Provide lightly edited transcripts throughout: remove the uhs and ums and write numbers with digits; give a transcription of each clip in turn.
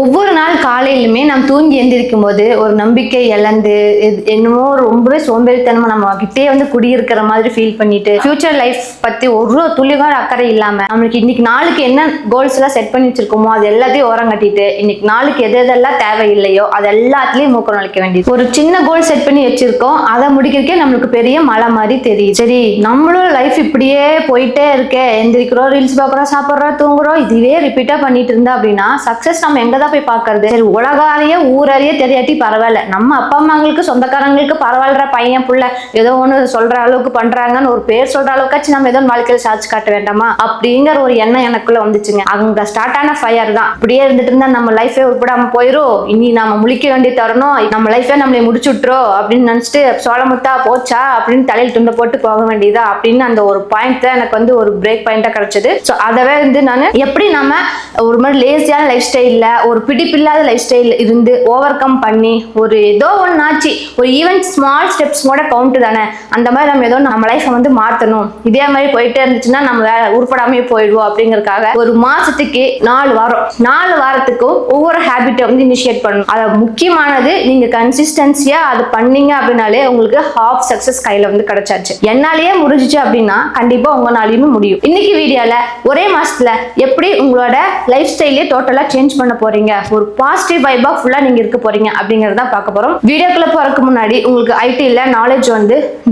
ஒவ்வொரு நாள் காலையிலுமே நம்ம தூங்கி எழுந்திருக்கும் போது ஒரு நம்பிக்கை இழந்து என்னமோ ரொம்பவே சோம்பேறித்தனமா நம்ம கிட்டே குடியிருக்கிற மாதிரி ஃபீல் பண்ணிட்டு ஃபியூச்சர் லைஃப் பத்தி ஒரு துளிகார அக்கறை இல்லாம நம்மளுக்கு இன்னைக்கு நாளுக்கு என்ன கோல்ஸ் எல்லாம் செட் பண்ணி வச்சிருக்கோமோ அது எல்லாத்தையும் ஓரம் கட்டிட்டு இன்னைக்கு நாளுக்கு எதெல்லாம் தேவையில்லையோ அது எல்லாத்துலயும் மூக்க நுழைக்க வேண்டியது. ஒரு சின்ன கோல் செட் பண்ணி வச்சிருக்கோம், அதை முடிக்கிறக்கே நம்மளுக்கு பெரிய மலை மாதிரி தெரியும். சரி, நம்மளும் லைஃப் இப்படியே போயிட்டே இருக்கே, எந்திரிக்கிறோம், ரீல்ஸ் பார்க்குறோம், சாப்பிட்றோம், தூங்குறோம், இதுவே ரிப்பீட்டா பண்ணிட்டு இருந்தா அப்படின்னா சக்சஸ் நம்ம எங்க போய் பாக்குறது? சரி, உலகாலேயே ஊராலேயே தெரியாட்டி பரவாயில்ல, நம்ம அப்பா அம்மாங்களுக்கு சொந்தக்காரங்களுக்கு பரவாயில்ல, பையன் புள்ள ஏதோ ஒண்ணு சொல்ற அளவுக்கு பண்றாங்கன்னு ஒரு பேர் சொல்ற அளவுக்காச்சும் நம்ம ஏதோ வாழ்க்கையில சாதிச்சு காட்ட வேண்டாமா அப்படிங்கிற ஒரு எண்ணம் எனக்குள்ள வந்துச்சுங்க. அங்க ஸ்டார்ட் ஆன ஃபயர் தான். இப்படியே இருந்துட்டு இருந்தா நம்ம லைஃபே உட்படாம போயிரும், இனி நாம முழிக்க வேண்டிய தரணும், நம்ம லைஃபே நம்மளை முடிச்சு விட்டுரும் அப்படின்னு நினைச்சிட்டு சோளமுத்தா போச்சா அப்படின்னு தலையில் துண்டை போட்டு போக வேண்டியதா அப்படின்னு அந்த ஒரு பாயிண்ட் தான் எனக்கு ஒரு பிரேக் பாயிண்டா கிடைச்சது. ஸோ அதவே நான் எப்படி நம்ம ஒரு மாதிரி லேசியான லைஃப் ஸ்டைல்ல ஒரு பிடிப்பில்லாத லைஃப் ஸ்டைல் இருந்து ஓவர் கம் பண்ணி ஒரு ஏதோ ஒன்னாச்சு ஒரு ஈவன் ஸ்மால் ஸ்டெப்ஸ் கூட கவுண்ட் தானே, அந்த மாதிரி நம்ம ஏதோ நம்ம லைஃப்பை மாற்றணும். இதே மாதிரி போயிட்டே இருந்துச்சுன்னா நம்ம உருப்படாமே போயிடுவோம் அப்படிங்கறதுக்காக ஒரு மாசத்துக்கு 4 வாரத்துக்கும் ஒவ்வொரு ஹேபிட்டை இனிஷியேட் பண்ணணும். அது முக்கியமானது. நீங்க கன்சிஸ்டன்சியா அது பண்ணீங்க அப்படின்னாலே உங்களுக்கு ஹாஃப் சக்சஸ் கையில கிடைச்சாச்சு. என்னாலேயே முடிஞ்சிச்சு அப்படின்னா கண்டிப்பா உங்களாலையுமே முடியும். இன்னைக்கு வீடியோல ஒரே மாசத்துல எப்படி உங்களோட லைஃப் ஸ்டைலே டோட்டலா சேஞ்ச் பண்ண போறீங்க, ஒரு பாசிட்டிவ் வைபா ஃபுல்லா நீங்க இருக்க போறீங்க அப்படிங்கறத பார்க்க போறோம். வீடியோக்குள்ள போறதுக்கு முன்னாடி உங்களுக்கு ஐடில நாலேஜ்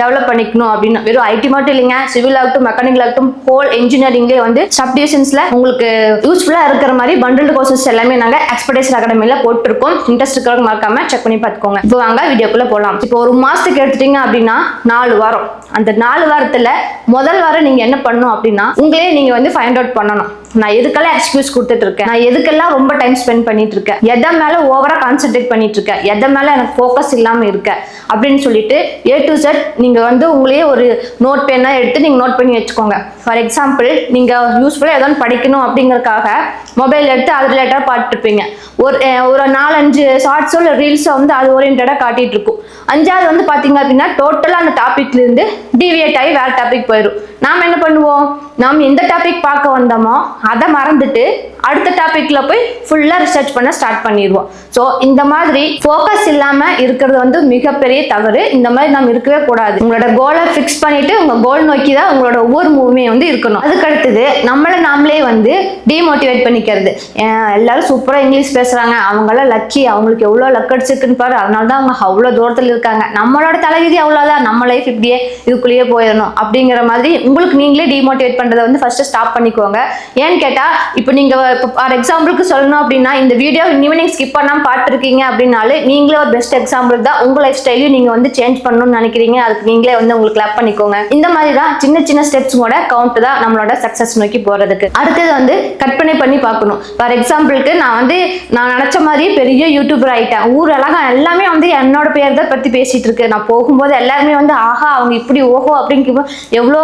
டெவலப் பண்ணிக்கணும் அப்படின்னு வெறும் ஐடி மட்டும் இல்லைங்க, சிவில் ஆகட்டும், மெக்கானிக்கல் ஆகட்டும், ஹோல் இன்ஜினியரிங்லேயே சப்டிவிஷன்ஸ்ல உங்களுக்கு யூஸ்ஃபுல்லா இருக்கிற மாதிரி பண்டில் கோர்சஸ் எல்லாமே நாங்க எக்ஸ்பர்டைஸ் அகாடமில போட்டுருக்கோம். இன்ட்ரெஸ்ட் இருக்கிறவங்க மறக்காம செக் பண்ணி பார்த்துக்கோங்க. இப்போ வாங்க வீடியோக்குள்ள போலாம். இப்போ ஒரு மாசத்துக்கு எடுத்துட்டீங்க அப்படின்னா 4 வாரம். அந்த 4 வாரத்துல முதல் வாரம் நீங்க என்ன பண்ணணும் அப்படின்னா உங்களே நீங்க ஃபைண்ட் அவுட் பண்ணணும். நான் எதுக்கெல்லாம் எக்ஸ்கியூஸ் கொடுத்துட்டு இருக்கேன், நான் எதுக்கெல்லாம் ரொம்ப டைம் ஸ்பெண்ட் பண்ணிட்டு இருக்கேன், எதை மேல ஓவரா கான்சென்ட்ரேட் பண்ணிட்டு இருக்கேன், எதை மேல எனக்கு ஃபோக்கஸ் இல்லாம இருக்க அப்படின்னு சொல்லிட்டு A to Z நீங்க உங்களையே ஒரு நோட் பேனா எடுத்து நீங்க நோட் பண்ணி வச்சுக்கோங்க. ஃபார் எக்ஸாம்பிள், நீங்க யூஸ்ஃபுல்லா ஏதோ படிக்கணும் அப்படிங்கறதுக்காக மொபைல் எடுத்து அது ரிலேட்டடா பார்த்துட்டு இருப்பீங்க. ஒரு 4-5 ஷார்ட்ஸோ இல்லை ரீல்ஸோ அது ஓரியன்டா காட்டிட்டு இருக்கும். 5வது பாத்தீங்க அப்படின்னா டோட்டலா அந்த டாபிக்ல இருந்து டிவியேட் ஆகி வேற டாபிக் போயிடும். நாம என்ன பண்ணுவோம், நாம் எந்த டாபிக் பார்க்க வந்தோமோ அதை மறந்துட்டு அடுத்த டாபிக்ல போய் ஃபுல்லா ரிசர்ச் பண்ண ஸ்டார்ட் பண்ணிடுவோம். ஸோ இந்த மாதிரி ஃபோக்கஸ் இல்லாம இருக்கிறது மிகப்பெரிய தவறு. இந்த மாதிரி நம்ம இருக்கவே கூடாது. உங்களோட கோலை ஃபிக்ஸ் பண்ணிட்டு உங்க கோல் நோக்கி தான் உங்களோட ஒவ்வொரு மூவ்மே இருக்கணும். அதுக்கு அடுத்தது நம்மளை நாமளே டிமோட்டிவேட் பண்ணிக்கிறது. எல்லாரும் சூப்பரா இங்கிலீஷ் பேசுறாங்க, அவங்களாம் லக்கி, அவங்களுக்கு எவ்வளவு லக் அடிச்சிருக்குன்னு பாரு, அதனாலதான் அவங்க அவ்வளவு தூரத்துல இருக்காங்க, நம்மளோட தலைவிதி அவ்வளவுதான், நம்ம லைஃப் இப்படியே இதுக்குள்ளேயே போயிடணும் அப்படிங்கிற மாதிரி உங்களுக்கு நீங்களே டிமோட்டிவேட் பண்றதை ஃபர்ஸ்ட் ஸ்டாப் பண்ணிக்கோங்க. ஏன்னு கேட்டா, இப்போ நீங்க ஃபார் எக்ஸாம்பிளுக்கு சொல்லணும் அப்படின்னா இந்த வீடியோ ஈவினிங் ஸ்கிப் பண்ணாம பார்த்துருக்கீங்க அப்படின்னாலே நீங்களே ஒரு பெஸ்ட் எக்ஸாம்பிள் தான். உங்க லைஃப் ஸ்டைலையும் நீங்க சேஞ்ச் பண்ணணும்னு நினைக்கிறீங்க, அதுக்கு நீங்களே உங்களுக்கு கிளாப் பண்ணிக்கோங்க. இந்த மாதிரி தான் சின்ன சின்ன ஸ்டெப்ஸ் கூட கவுண்ட் தான் நம்மளோட சக்சஸ் நோக்கி போறதுக்கு. அடுத்தது கற்பனை பண்ணி பார்க்கணும். ஃபார் எக்ஸாம்பிளுக்கு நான் நினைச்ச மாதிரி பெரிய யூடியூபர் ஆயிட்டேன், ஊர் அழகா எல்லாமே என்னோட பேர் தான் பத்தி பேசிட்டு இருக்கு, நான் போகும்போது எல்லாருமே ஆஹா அவங்க இப்படி ஓஹோ அப்படிங்கிற எவ்வளோ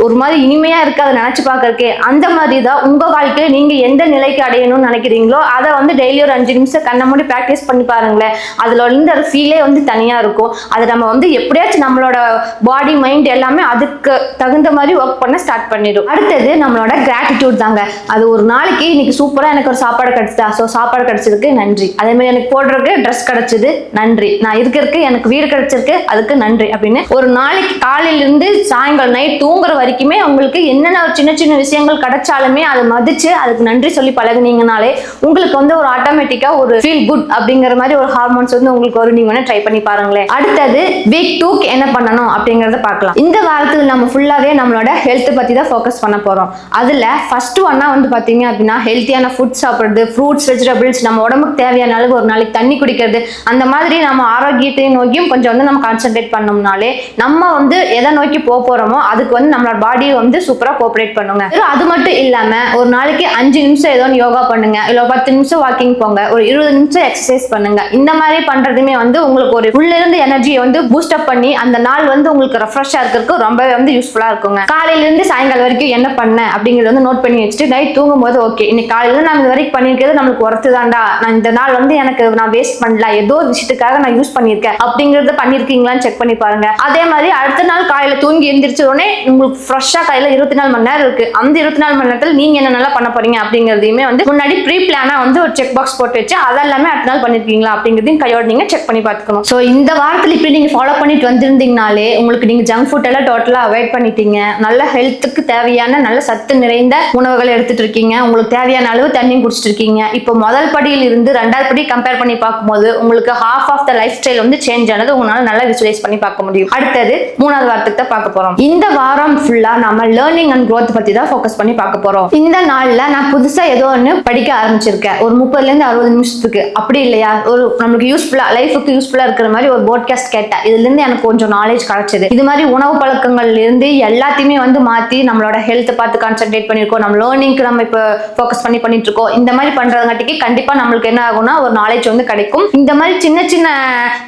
ஒரு மாதிரி இனிமையா இருக்கு அதை நினைச்சு பார்க்கறக்கே. அந்த மாதிரி தான் உங்க வாழ்க்கையை நீங்க எந்த நிலைக்கு அடையணும்னு நினைக்கிறீங்களோ அதை டெய்லி ஒரு 5 நிமிஷம் கண்ண மூடி ப்ராக்டிஸ் பண்ணி பாருங்களேன். அதுல ஒரு ஃபீலே தனியா இருக்கும். அது நம்ம எப்படியாச்சும் நம்மளோட பாடி மைண்ட் எல்லாமே அதுக்கு தகுந்த மாதிரி ஒர்க் பண்ண ஸ்டார்ட் பண்ணிடும். அடுத்தது நம்மளோட கிராட்டிடியூட் தாங்க. அது ஒரு நாளைக்கு இன்னைக்கு சூப்பரா எனக்கு ஒரு சாப்பாடு கிடைச்சதா, ஸோ சாப்பாடு கிடைச்சதுக்கு நன்றி, அதே மாதிரி எனக்கு போடுறதுக்கு ட்ரெஸ் கிடைச்சது நன்றி, நான் இருக்கிறதுக்கு எனக்கு வீடு கிடைச்சிருக்கு அதுக்கு நன்றி அப்படின்னு ஒரு நாளைக்கு காலையில இருந்து சாயங்காலம் நைட் தூங்குற வரைக்குமே உங்களுக்கு என்னென்ன ஒரு சின்ன சின்ன விஷயங்கள் கிடைச்சாலுமே அதை மதிச்சு அதுக்கு நன்றி சொல்லி பழகுனீங்கனாலே உங்களுக்கு ஒரு ஆட்டோமேட்டிக்கா ஒரு ஃபீல் குட் அப்படிங்கிற மாதிரி ஒரு ஹார்மோன்ஸ் உங்களுக்கு நீங்க ட்ரை பண்ணி பாருங்களேன். அடுத்தது வீக் 2க்கு என்ன பண்ணணும் அப்படிங்கறத பார்க்கலாம். இந்த வாரத்துல நம்ம ஃபுல்லாவே நம்மளோட ஹெல்த் பத்தி தான் ஃபோக்கஸ் பண்ண போறோம். அதுல ஃபர்ஸ்ட் ஒன்னா பாத்தீங்க அப்படின்னா ஹெல்த்தியான ஃபுட் சாப்பிடுறது, ஃப்ரூட்ஸ், வெஜிடபிள்ஸ், நம்ம உடம்புக்கு தேவையான அளவு ஒரு நாளைக்கு தண்ணி குடிக்கிறது, அந்த மாதிரி நம்ம ஆரோக்கியத்தை நோக்கியும் கொஞ்சம் நம்ம கான்சென்ட்ரேட் பண்ணோம்னாலே நம்ம எதை நோக்கி போறோமோ அதுக்கு நம்மளோட பாடி சூப்பரா கோஆபரேட் பண்ணுங்க. அது மட்டும் இல்லாம ஒரு நாளைக்கு 5 நிமிஷம் ஏதோ யோகா பண்ணுங்க, இல்ல 10 நிமிஷம் வாக்கிங் போங்க, ஒரு 20 நிமிஷம் எக்ஸசைஸ் பண்ணுங்க. இந்த மாதிரி பண்றதுமே உங்களுக்கு ஒரு உள்ள இருந்து எனர்ஜியை பூஸ்ட் அப் பண்ணி அந்த நாள் உங்களுக்கு ரெஃப்ரெஷ்ஷா இருக்கிறதுக்கு ரொம்பவே யூஸ்ஃபுல்லா இருக்குங்க. காலையில இருந்து சாயங்காலம் வரைக்கும் என்ன பண்ண அப்படிங்கறத நோட் பண்ணி வச்சுட்டு நைட் தூங்கும் போது ஓகே இன்னைக்கு காலையில நான் இது வரைக்கும் பண்ணிருக்கிறது நம்மளுக்கு ஒர்த்து தான்டா, நான் இந்த நாள் எனக்கு நான் வேஸ்ட் பண்ணல, ஏதோ விஷயத்துக்காக நான் யூஸ் பண்ணிருக்கேன் அப்படிங்கறத பண்ணிருக்கீங்களான்னு செக் பண்ணி பாருங்க. அதே மாதிரி அடுத்த நாள் காலையில தூங்கி எந்திரிச்ச உடனே உங்களுக்கு ஃப்ரெஷ்ஷா கையில 24 மணி நேரம் இருக்கு. அந்த 24 மணி நேரத்துல நாட்கள் நீங்க என்ன நல்லா பண்ண போறீங்க அப்படிங்கறதையுமே வந்து முன்னாடி ப்ரீ பிளானா வந்து ஒரு செக் பாக்ஸ் போட்டு வச்சு அதெல்லாமே அடுத்த நாள் பண்ணிருக்கீங்களா அப்படிங்கறதையும் கையோட நீங்க செக் பண்ணி பார்த்துக்கணும். ஸோ இந்த வாரத்தில் இப்படி நீங்க ஃபாலோ பண்ணிட்டு வந்திருந்தீங்கனாலே உங்களுக்கு நீங்க ஜங்க் ஃபுட் எல்லாம் டோட்டலா அவாய்ட் பண்ணிட்டீங்க. நல்ல ஹெல்த்துக்கு தேவையான நல்ல சத்து நிறைந்த உணவுகளை எடுத்துட்டு இருக்கீங்க. உங்களுக்கு தேவையான அளவு தண்ணி குடிச்சிட்டு இருக்கீங்க. இப்போ முதல் படியில் இருந்து ரெண்டாவது படி கம்பேர் பண்ணி பார்க்கும்போது உங்களுக்கு half of the lifestyle வந்து சேஞ்ச் ஆனது உங்களால நல்லா விசுவலைஸ் பண்ணி பார்க்க முடியும். அடுத்தது மூணாவது வாரத்துக்கு தான் பார்க்க போறோம். இந்த வாரம் ஃபுல்லா நம்ம லேர்னிங் அண்ட் growth பத்தி தான் ஃபோக்கஸ் பண்ணி பார்க்க போறோம். இந்த நாள்ல நான் புதுசா ஏதோ ஒன்று படிக்க ஆரம்பிச்சிருக்கேன். ஒரு 30ல இருந்து 60 நிமிஷத்துக்கு அப்படி இல்லையா, ஒரு நமக்கு யூஸ்ஃபுல்லா லைஃபுக்கு யூஸ்ஃபுல்லா இருக்கிற மாதிரி ஒரு போட்காஸ்ட் கேட்டேன். இதுல இருந்து எனக்கு கொஞ்சம் நாலேஜ் கிடைச்சது. இது மாதிரி உணவு பழக்கங்கள்ல இருந்து எல்லாத்தையுமே வந்து மாத்தி நம்மளோட ஹெல்த்தை பார்த்து கான்சென்ட்ரேட் பண்ணிருக்கோம். நம்ம லேர்னிங்க்கு நம்ம இப்போ ஃபோக்கஸ் பண்ணிட்டு இருக்கோம். இந்த மாதிரி பண்றதுங்காட்டிக்கு கண்டிப்பா நம்மளுக்கு என்ன ஆகும்னா ஒரு நாலேஜ் வந்து கிடைக்கும். இந்த மாதிரி சின்ன சின்ன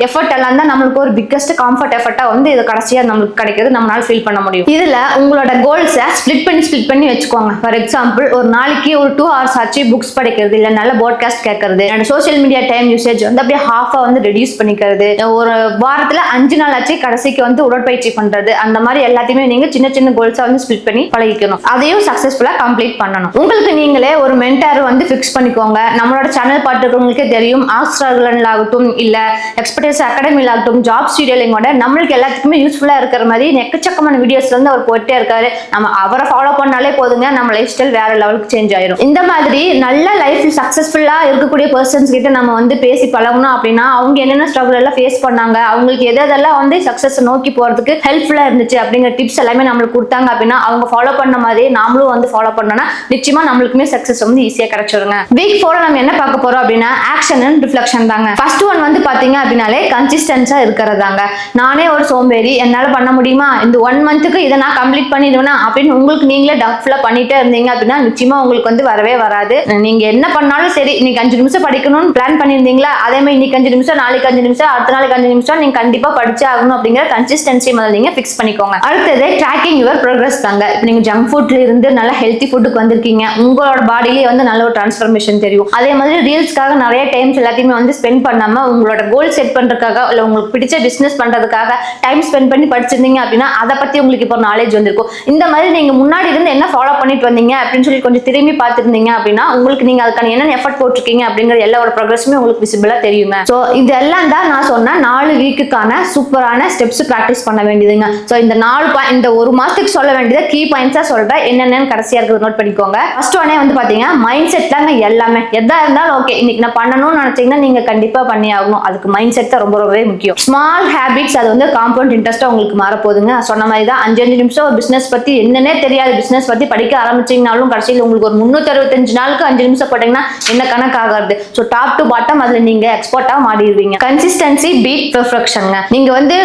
எஃபர்ட் எல்லாம் தான் நம்மளுக்கு ஒரு பிக்கஸ்ட் கம்ஃபர்ட் எஃபர்ட்டா வந்து இது கடைசியா நம்மளுக்கு கிடைக்கிறது நம்மளால ஃபீல் பண்ண முடியும். இதுல உங்களோட கோல்ஸை ஸ்பிளிட் பண்ணி வச்சுக்கோங்க. ஃபார் எக்ஸாம்பிள் ஒரு நாளைக்கு ஒரு 2 hours ஆச்சு புக்ஸ் படிக்கிறது, இல்ல நல்ல பாட்காஸ்ட் கேட்கறது, and social media time usage வந்து அப்படியே ஹாஃபா வந்து ரெடியூஸ் பண்ணிக்கிறது, ஒரு வாரத்துல 5 நாள் ஆச்சு கடைசிக்கு வந்து உடற்பயிற்சி பண்றது, அந்த மாதிரி எல்லாத்தையுமே நீங்க சின்ன சின்ன கோல்ஸா வந்து ஸ்பிளிட் பண்ணி பழகிக்கணும். அதையும் சக்சஸ்ஃபுல்லா கம்ப்ளீட் பண்ணணும். உங்களுக்கு நீங்களே ஒரு மென்டார் வந்து ஃபிக்ஸ் பண்ணிக்கோங்க. நம்மளோட சேனல் பார்த்துக்கிறவங்களுக்கே தெரியும், ஆக்ஸ்ட்ராகலன்ல ஆகட்டும் இல்ல எக்ஸ்பர்டைஸ் அகாடமில ஆகட்டும் ஜாப் ஸ்டூடியோலிங்கோட நம்மளுக்கு எல்லாத்துக்குமே யூஸ்ஃபுல்லா இருக்கிற மாதிரி எக்கச்சக்கமான வீடியோஸ்ல இருந்து அவர் போயிட்டே இருக்காரு. நம்ம அவரை ஃபாலோ பண்ணாலே போதுங்க, நம்ம லைஃப் ஸ்டைல் வேற லெவலுக்கு சேஞ்ச் ஆயிரும். இந்த மாதிரி நல்ல லைஃப் சக்சஸ்ஃபுல்லா இருக்கக்கூடிய பர்சன்ஸ் கிட்ட நம்ம வந்து பேசி பழகணும் அப்படின்னா அவங்க என்னென்ன ஸ்ட்ரகிள் எல்லாம் ஃபேஸ் பண்ணாங்க, அவங்களுக்கு எதெல்லாம் வந்து சக்சஸ் நோக்கி போறதுக்கு ஹெல்ப்ஃபுல்லா இருந்துச்சு அப்படிங்கிற டிப்ஸ் எல்லாமே நம்மளுக்கு கொடுத்தாங்க அப்படின்னா அவங்க ஃபாலோ பண்ண மாதிரி நாமளும் வந்து ஃபாலோ பண்ணோம்னா நிச்சயமா நம்மளுக்குமே சக்சஸ் வந்து ஈஸியா கிடைச்சிருங்க. வீக் 4 நம்ம என்ன பார்க்க போறோம் அப்படின்னா ஆக்ஷன் அண்ட் ரிஃப்ளெக்ஷன் தாங்க. ஃபர்ஸ்ட் ஒன் வந்து பாத்தீங்க அப்படின்னாலே கன்சிஸ்டன்ஸா இருக்கிறதாங்க. நானே ஒரு சோம்பேறி, என்னால பண்ண முடியுமா, இந்த 1 மந்த்துக்கு இதை நான் கம்ப்ளீட் பண்ணிடுவேனா அப்படின்னு உங்களுக்கு நீங்களே டஃப்ல பண்ணிட்டே இருந்தீங்க அப்படின்னா நிச்சயமா உங்களுக்கு வந்து வரவே வராது. நீங்க என்ன பண்ணாலும் சரி, இன்னைக்கு 5 நிமிஷம் படிக்கணும்னு பிளான் பண்ணிருந்தீங்களா, அதே மாதிரி இன்னைக்கு 5 நிமிஷம், நாளைக்கு 5 நிமிஷம், அடுத்த நாளைக்கு 5 நிமிஷம் நீங்க கண்டிப்பா படிச்சே ஆகணும் அப்படிங்கிற கன்சிஸ்டன்சி முதல்ல நீங்க ஃபிக்ஸ் பண்ணிக்கோங்க. அடுத்தது ட்ராக்கிங் யுவர் ப்ரோக்ரஸ் தாங்க. இப்போ நீங்க ஜங்க் ஃபுட்ல இருந்து நல்ல ஹெல்த்தி ஃபுட்டுக்கு வந்திருக்கீங்க, உங்களோட பாடியிலே வந்து நல்ல ஒரு டிரான்ஸ்ஃபர்மேஷன் தெரியும். அதே மாதிரி ரீல்ஸ்க்காக நிறைய டைம்ஸ் எல்லாத்தையுமே வந்து ஸ்பெண்ட் பண்ணாம உங்களோட கோல் செட் பண்றதுக்காக இல்ல உங்களுக்கு பிடிச்ச பிசினஸ் பண்றதுக்காக டைம் ஸ்பெண்ட் பண்ணி படிச்சிருந்தீங்க அப்படின்னா அதை பத்தி உங்களுக்கு இப்போ நாலேஜ் வந்திருக்கும். இந்த மாதிரி நீங்க முன்னாடி இருந்து என்ன ஃபாலோ பண்ணிட்டு வந்தீங்க அப்படின்னு சொல்லி கொஞ்சம் திரும்பி பார்த்துருந்தீங்க அப்படின்னா உங்களுக்கு நீங்க அதுக்கான என்னென்ன எஃபர்ட் போட்டிருக்கீங்க அப்படிங்கிற எல்லாரோட ப்ரோக்ரஸுமே உங்களுக்கு விசிபிளா தெரியுங்க. ஸோ இதெல்லாம் தான் நான் சொன்ன 4 வீக்குக்கான சூப்பரான ஸ்டெப்ஸ் ப்ராக்டிஸ் பண்ண வேண்டியதுங்க. ஸோ இந்த 4 இந்த 1 மாசத்துக்கு சொல்ல வேண்டியதை கீ பாயிண்ட்ஸா சொல்றேன், என்னென்னு கடைசியா இருக்கிறது நோட் பண்ணிக்கோங்க. ஃபர்ஸ்ட் ஒன்னே வந்து பாத்தீங்கன்னா மைண்ட் செட் தாங்க எல்லாமே. எதா இருந்தாலும் ஓகே இன்னைக்கு நான் பண்ணணும்னு நினைச்சீங்கன்னா நீங்க கண்டிப்பா பண்ணி ஆகணும். அதுக்கு மைண்ட் செட் தான் ரொம்பவே முக்கியம். ஸ்மால் ஹேபிட்ஸ் அது வந்து காம்பவுண்ட் இன்ட்ரெஸ்டா உங்களுக்கு மாறப்போகுதுங்க. சொன்ன மாதிரி தான் 5 நிமிஷம் ஒரு பிசினஸ் பத்தி என்னன்னே தெரியாது பிசினஸ் பத்தி படிக்க ஆரம்பிச்சீங்கனாலும் கடைசியில் உங்களுக்கு ஒரு 365 நாளுக்கு 5 நிமிஷம் போட்டீங்கன்னா என்ன கணக்கு ஆகாது. ஸோ டாப் டு பாட்டம் அதுல நீங்க எக்ஸ்பர்ட்டா மாறிடுவீங்க. Consistency beat பெர்ஃபெக்ஷனுங்க. நீங்க வந்து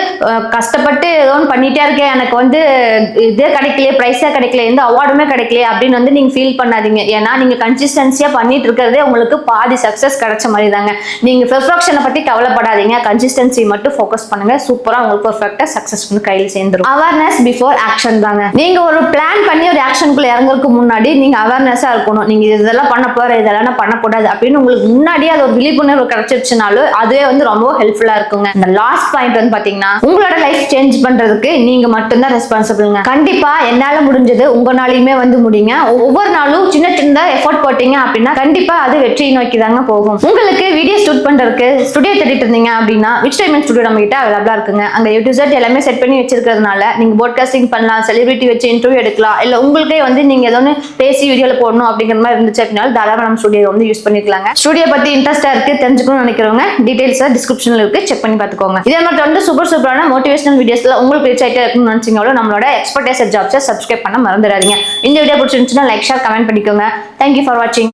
கஷ்டப்பட்டு ஏதோ ஒன்று பண்ணிட்டே இருக்கேன், எனக்கு வந்து இதே கிடைக்கலையே, பிரைஸே கிடைக்கல, எந்த அவார்டுமே கிடைக்கலையே அப்படின்னு வந்து நீங்க ஃபீல் பண்ணாதீங்க. ஏன்னா நீங்க கன்சிஸ்டன்சியா பண்ணிட்டு இருக்கிறதே உங்களுக்கு பாதி சக்சஸ் கிடைச்ச மாதிரி தாங்க. நீங்க பெர்ஃபெக்ஷனை பத்தி கவலைப்படாதீங்க, கன்சிஸ்டன்சி மட்டும் ஃபோக்கஸ் பண்ணுங்க. சூப்பரா உங்களுக்கு பெர்ஃபெக்ட்டா சக்சஸ் வந்து கையில் சேர்ந்துரும். அவேர்னஸ் பிஃபோர் ஆக்ஷன் தாங்க. நீங்க ஒரு பிளான் பண்ணி ஒரு ஆக்ஷனுக்குள்ள இறங்குறதுக்கு முன்னாடி நீங்க அவேர்னஸா இருக்கணும். நீங்க இதெல்லாம் பண்ண போற, இதெல்லாம் பண்ணக்கூடாது அப்படின்னு உங்களுக்கு முன்னாடியே அது ஒரு விழிப்புணர்வு கிடைச்சிருச்சுனாலும் அதுவே வந்து ரொம்ப ஹெல்ப்ஃபுல்லா இருக்குங்க. இந்த லாஸ்ட் பாயிண்ட் வந்து பாத்தீங்கன்னா உங்களோட லைஃப் சேஞ்ச் பண்றதுக்கு நீங்க மட்டும்தான் ரெஸ்பான்சிபிள்ங்க. கண்டிப்பா என்னால முடிஞ்சது உங்களாலையுமே வந்து முடியுங்க. ஒவ்வொரு நாளும் சின்ன சின்ன எஃபோர்ட் போட்டீங்க அப்படின்னா கண்டிப்பா அது வெற்றியை நோக்கி தாங்க போகும். உங்களுக்கு வீடியோ ஷூட் பண்றதுக்கு ஸ்டுடியோ தேடிட்டு இருந்தீங்க அப்படின்னா விச் டைமண்ட் ஸ்டுடியோ நம்ம கிட்ட அவைலபிளா இருக்குங்க. அங்க A to Z எல்லாமே செட் பண்ணி வச்சிருக்கிறதுனால நீங்க பாட்காஸ்டிங் பண்ணலாம், செலிபிரிட்டி வச்சு இன்டர்வியூ எடுக்கலாம், இல்ல உங்களுக்கே வந்து நீங்க ஏதோ பேசி வீடியோல போடணும் அப்படிங்கிற மாதிரி இருந்துச்சு அப்படின்னா தாராளமா நம்ம ஸ்டுடியோ வந்து யூஸ் பண்ணிக்கலாங்க. ஸ்டுடியோ பத்தி இன்ட்ரெஸ்டா இருக்கு தெரிஞ்சுக்கணும்னு நினைக்கிறவங்க டீடைல்ஸ் டிஸ்கிரிப்ஷன்ல இருக்கு, செக் பண்ணி பார்த்துக்கோங்க. இதே மாதிரி வந்து சூப்பரான மோட்டிவேஷனல் வீடியோஸ்ல உங்களுக்கு ரீச் ஆயிட்டே இருக்குன்னு நினைச்சீங்களோ நம்மளோட எக்ஸ்பர்டைஸ் ஜாப்ஸை சப்ஸ்கிரைப் பண்ண மறந்துடாதீங்க. இந்த வீடியோ பிடிச்சிருந்துச்சுன்னா லைக் ஷேர் கமெண்ட் பண்ணிக்கோங்க. தேங்க்யூ ஃபார் வாட்சிங்.